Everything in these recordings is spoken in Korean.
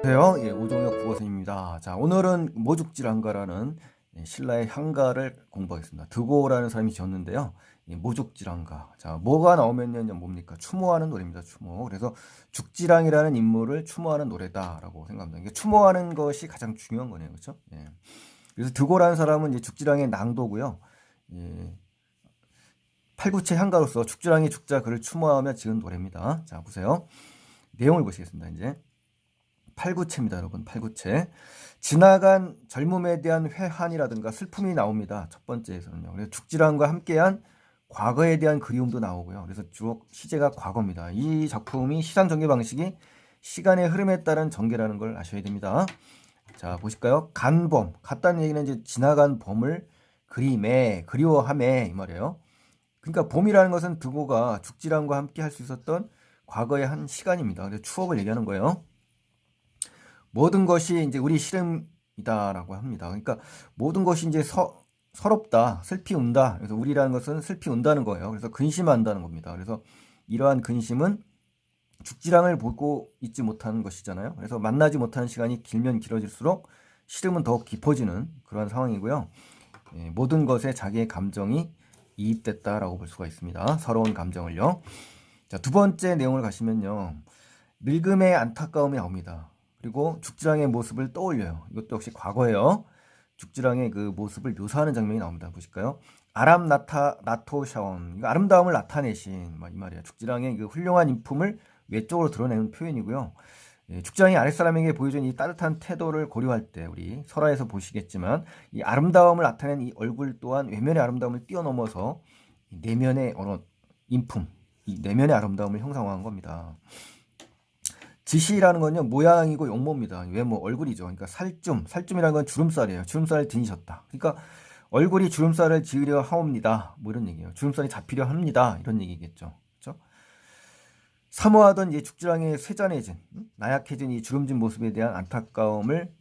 안녕하세요. 예, 오종혁 국어선생님입니다. 자, 오늘은 모죽질환가라는 신라의 향가를 공부하겠습니다. 드고라는 사람이 지었는데요. 모죽질환가. 자, 뭐가 나오면요, 뭡니까? 추모하는 노래입니다. 추모. 그래서 죽지랑이라는 인물을 추모하는 노래다라고 생각합니다. 이게 추모하는 것이 가장 중요한 거네요. 그렇죠? 예. 그래서 드고라는 사람은 이제 죽지랑의 낭도고요. 예, 팔구체 향가로서 죽지랑이 죽자 그를 추모하며 지은 노래입니다. 자, 보세요. 내용을 보시겠습니다. 이제. 팔구체입니다, 여러분. 팔구체. 지나간 젊음에 대한 회한이라든가 슬픔이 나옵니다. 첫 번째에서는요. 그래서 죽지랑과 함께한 과거에 대한 그리움도 나오고요. 그래서 주로 시제가 과거입니다. 이 작품이 시상 전개 방식이 시간의 흐름에 따른 전개라는 걸 아셔야 됩니다. 자, 보실까요? 간범. 같다는 얘기는 이제 지나간 범을 그림에, 그리워함에 이 말이에요. 그러니까 봄이라는 것은 드고가 죽지랑과 함께 할 수 있었던 과거의 한 시간입니다. 그래서 추억을 얘기하는 거예요. 모든 것이 이제 우리 시름이다라고 합니다. 그러니까 모든 것이 이제 서럽다, 슬피 운다. 그래서 우리라는 것은 슬피 운다는 거예요. 그래서 근심한다는 겁니다. 그래서 이러한 근심은 죽지랑을 보고 있지 못하는 것이잖아요. 그래서 만나지 못하는 시간이 길면 길어질수록 시름은 더욱 깊어지는 그런 상황이고요. 예, 모든 것에 자기의 감정이 이입됐다라고 볼 수가 있습니다. 서러운 감정을요. 자, 두 번째 내용을 가시면요. 늙음의 안타까움이 나옵니다. 그리고 죽지랑의 모습을 떠올려요. 이것도 역시 과거예요. 죽지랑의 그 모습을 묘사하는 장면이 나옵니다. 보실까요? 아람 나토샤온. 아름다움을 나타내신 이 말이에요. 죽지랑의 그 훌륭한 인품을 외적으로 드러내는 표현이고요. 예, 죽지랑이 아랫사람에게 보여준 이 따뜻한 태도를 고려할 때 우리 설화에서 보시겠지만 이 아름다움을 나타낸 이 얼굴 또한 외면의 아름다움을 뛰어넘어서 내면의 인품, 이 내면의 아름다움을 형상화한 겁니다. 지시라는 건요, 모양이고 용모입니다. 외모, 얼굴이죠. 그러니까 살쯤이라는 건 주름살이에요. 주름살을 지니셨다. 그러니까 얼굴이 주름살을 지으려 하옵니다. 뭐 이런 얘기예요. 주름살이 잡히려 합니다. 이런 얘기겠죠. 그렇죠? 사모하던 이제 죽지랑의 쇠잔해진, 나약해진 이 주름진 모습에 대한 안타까움을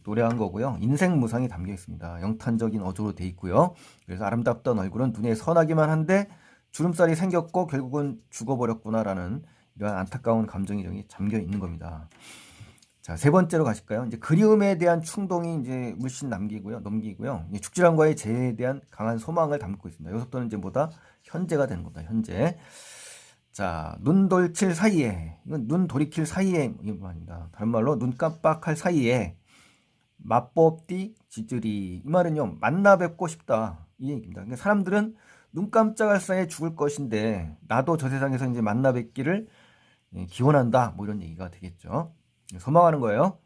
노래한 거고요. 인생 무상이 담겨 있습니다. 영탄적인 어조로 돼 있고요. 그래서 아름답던 얼굴은 눈에 선하기만 한데 주름살이 생겼고 결국은 죽어버렸구나라는 이러한 안타까운 감정이 잠겨 있는 겁니다. 자, 세 번째로 가실까요? 이제 그리움에 대한 충동이 이제 물씬 넘기고요. 이제 죽지랑과의 재회에 대한 강한 소망을 담고 있습니다. 여기서부터는 이제 뭐다? 현재가 되는 겁니다. 현재. 자, 눈 돌칠 사이에, 이건 눈 돌이킬 사이에 이 말입니다. 다른 말로 눈 깜빡할 사이에 맛보옵디 지으리. 이 말은요, 만나 뵙고 싶다 이 얘기입니다. 그러니까 사람들은 눈 깜짝할 사이에 죽을 것인데 나도 저 세상에서 이제 만나 뵙기를 기원한다. 뭐 이런 얘기가 되겠죠. 소망하는 거예요.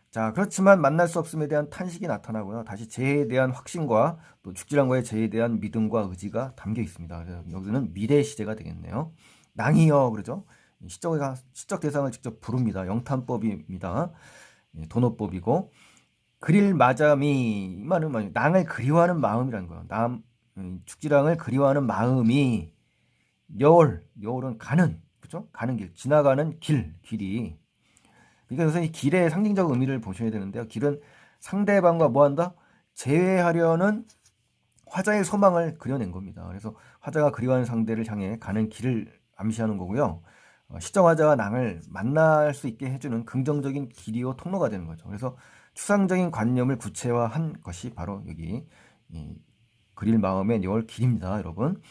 자, 그렇지만 만날 수 없음에 대한 탄식이 나타나고요. 다시 재해에 대한 확신과 또 죽지랑과의 재해에 대한 믿음과 의지가 담겨 있습니다. 그래서 여기는 미래 시제가 되겠네요. 낭이여 그러죠. 시적 대상을 직접 부릅니다. 영탄법입니다. 도노법이고 그릴 마자미 이 말은 낭을 그리워하는 마음이라는 거예요. 죽지랑을 그리워하는 마음이 여울은 가는 그죠? 가는 길, 지나가는 길이. 그러니까 우선 이 길의 상징적 의미를 보셔야 되는데요. 길은 상대방과 뭐한다? 재회하려는 화자의 소망을 그려낸 겁니다. 그래서 화자가 그리워하는 상대를 향해 가는 길을 암시하는 거고요. 시정화자와 낭을 만날 수 있게 해주는 긍정적인 길이요 통로가 되는 거죠. 그래서 추상적인 관념을 구체화한 것이 바로 여기 그릴 마음의 여울 길입니다, 여러분.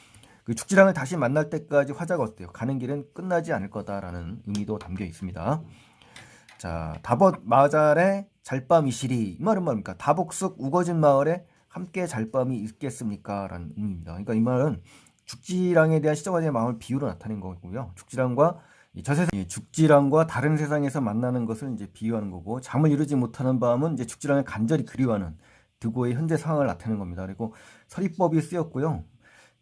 그 죽지랑을 다시 만날 때까지 화자가 어때요? 가는 길은 끝나지 않을 거다라는 의미도 담겨 있습니다. 자, 다벗 마잘의 잘밤이시리 이 말은 뭡니까? 다복숙 우거진 마을에 함께 잘밤이 있겠습니까? 라는 의미입니다. 그러니까 이 말은 죽지랑에 대한 시정화자의 마음을 비유로 나타낸 거고요. 죽지랑과 다른 세상에서 만나는 것을 이제 비유하는 거고 잠을 이루지 못하는 밤은 이제 죽지랑을 간절히 그리워하는 드고의 현재 상황을 나타내는 겁니다. 그리고 서리법이 쓰였고요.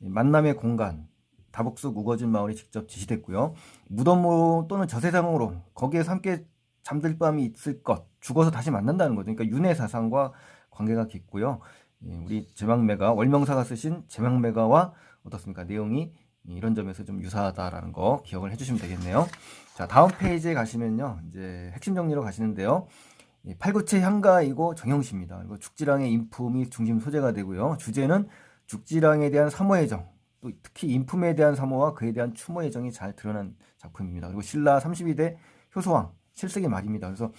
만남의 공간, 다복숙 우거진 마을이 직접 지시됐고요. 무덤으로 또는 저세상으로 거기에서 함께 잠들 밤이 있을 것, 죽어서 다시 만난다는 거죠. 그러니까 윤회 사상과 관계가 깊고요. 우리 제망매가 월명사가 쓰신 제망매가와 어떻습니까? 내용이 이런 점에서 좀 유사하다라는 거 기억을 해주시면 되겠네요. 자, 다음 페이지에 가시면요, 이제 핵심 정리로 가시는데요. 팔구체 향가이고 정형시입니다. 그리고 죽지랑의 인품이 중심 소재가 되고요. 주제는 죽지랑에 대한 사모애정, 또 특히 인품에 대한 사모와 그에 대한 추모애정이 잘 드러난 작품입니다. 그리고 신라 32대 효소왕 7세기 말입니다. 그래서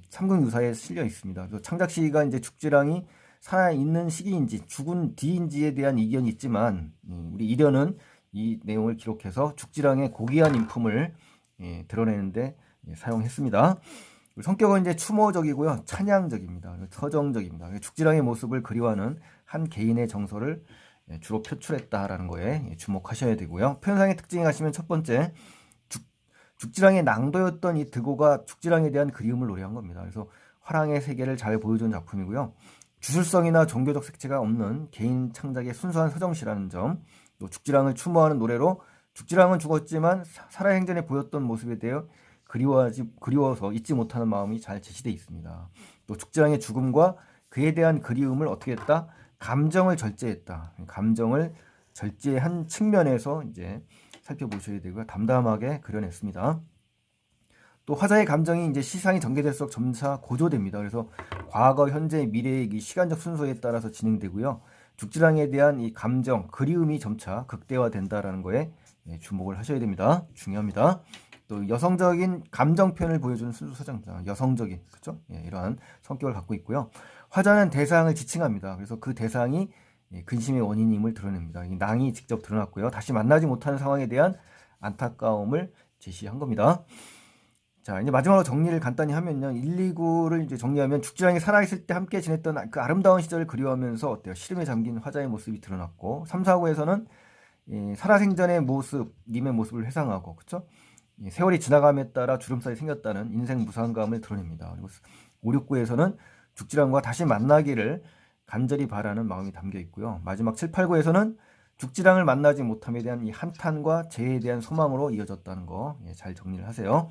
삼국유사에 실려 있습니다. 그래서 창작 시기가 이제 죽지랑이 살아있는 시기인지 죽은 뒤인지에 대한 이견이 있지만 우리 이련은 이 내용을 기록해서 죽지랑의 고귀한 인품을 드러내는데 사용했습니다. 성격은 이제 추모적이고요, 찬양적입니다. 서정적입니다. 죽지랑의 모습을 그리워하는 한 개인의 정서를 주로 표출했다라는 거에 주목하셔야 되고요. 표현상의 특징에 가시면 첫 번째, 죽지랑의 낭도였던 이 드고가 죽지랑에 대한 그리움을 노래한 겁니다. 그래서 화랑의 세계를 잘 보여준 작품이고요. 주술성이나 종교적 색채가 없는 개인 창작의 순수한 서정시라는 점, 또 죽지랑을 추모하는 노래로 죽지랑은 죽었지만 살아생전에 보였던 모습에 대해 그리워서 잊지 못하는 마음이 잘 제시되어 있습니다. 또 죽지랑의 죽음과 그에 대한 그리움을 어떻게 했다? 감정을 절제했다. 감정을 절제한 측면에서 이제 살펴보셔야 되고요. 담담하게 그려냈습니다. 또 화자의 감정이 이제 시상이 전개될수록 점차 고조됩니다. 그래서 과거, 현재, 미래의 이 시간적 순서에 따라서 진행되고요. 죽지랑에 대한 이 감정, 그리움이 점차 극대화된다라는 거에 주목을 하셔야 됩니다. 중요합니다. 또 여성적인 감정 표현을 보여주는 순수 서정자, 여성적인 그렇죠? 이러한 성격을 갖고 있고요. 화자는 대상을 지칭합니다. 그래서 그 대상이 근심의 원인임을 드러냅니다. 이 낭이 직접 드러났고요. 다시 만나지 못하는 상황에 대한 안타까움을 제시한 겁니다. 자, 이제 마지막으로 정리를 간단히 하면요. 1, 2구를 이제 정리하면 죽지랑이 살아있을 때 함께 지냈던 그 아름다운 시절을 그리워하면서 어때요? 시름에 잠긴 화자의 모습이 드러났고 3, 4구에서는 살아생전의 모습, 님의 모습을 회상하고 그렇죠? 세월이 지나감에 따라 주름살이 생겼다는 인생 무상감을 드러냅니다. 그리고 5, 6구에서는 죽지랑과 다시 만나기를 간절히 바라는 마음이 담겨 있고요. 마지막 7, 8구에서는 죽지랑을 만나지 못함에 대한 이 한탄과 재해에 대한 소망으로 이어졌다는 거 잘 정리를 하세요.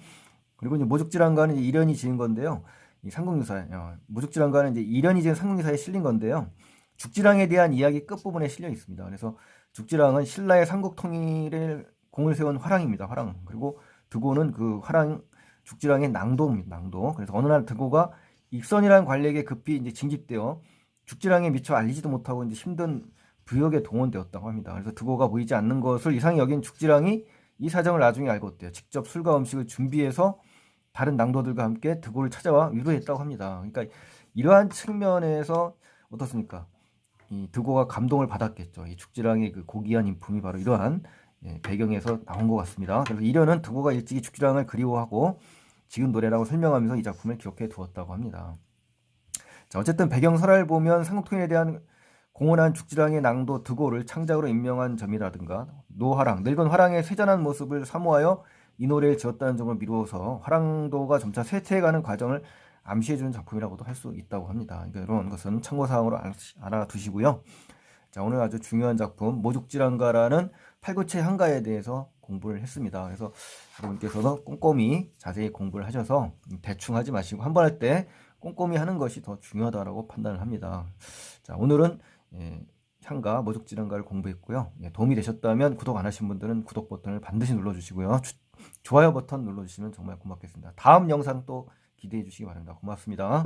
그리고 이제 모죽지랑가는 이제 이련이 지은 건데요. 이 삼국유사 모죽지랑가는 이제 이련이 지은 삼국유사에 실린 건데요. 죽지랑에 대한 이야기 끝부분에 실려 있습니다. 그래서 죽지랑은 신라의 삼국 통일을 공을 세운 화랑입니다. 화랑. 그리고 드고는 그 화랑 죽지랑의 낭도입니다. 낭도. 그래서 어느 날 드고가 익선이라는 관리에게 급히 이제 징집되어 죽지랑에 미처 알리지도 못하고 이제 힘든 부역에 동원되었다고 합니다. 그래서 드고가 보이지 않는 것을 이상히 여긴 죽지랑이 이 사정을 나중에 알고 어때요? 직접 술과 음식을 준비해서 다른 낭도들과 함께 드고를 찾아와 위로했다고 합니다. 그러니까 이러한 측면에서 어떻습니까? 이 드고가 감동을 받았겠죠. 이 죽지랑의 그 고귀한 인품이 바로 이러한 배경에서 나온 것 같습니다. 그래서 이련은 드고가 일찍이 죽지랑을 그리워하고 지은 노래라고 설명하면서 이 작품을 기록해 두었다고 합니다. 자, 어쨌든 배경 설화를 보면 삼국통일에 대한 공헌한 죽지랑의 낭도 드고를 창작으로 임명한 점이라든가 노화랑, 늙은 화랑의 세잔한 모습을 사모하여 이 노래를 지었다는 점을 미루어서 화랑도가 점차 쇠퇴해가는 과정을 암시해주는 작품이라고도 할 수 있다고 합니다. 그러니까 이런 것은 참고사항으로 알아두시고요. 자, 오늘 아주 중요한 작품 모죽지랑가라는 팔구체 한가에 대해서 공부를 했습니다. 그래서 여러분께서도 꼼꼼히 자세히 공부를 하셔서 대충 하지 마시고 한 번 할 때 꼼꼼히 하는 것이 더 중요하다고 판단을 합니다. 자, 오늘은 향가 모죽지랑가를 공부했고요. 도움이 되셨다면 구독 안 하신 분들은 구독 버튼을 반드시 눌러주시고요. 좋아요 버튼 눌러주시면 정말 고맙겠습니다. 다음 영상 또 기대해 주시기 바랍니다. 고맙습니다.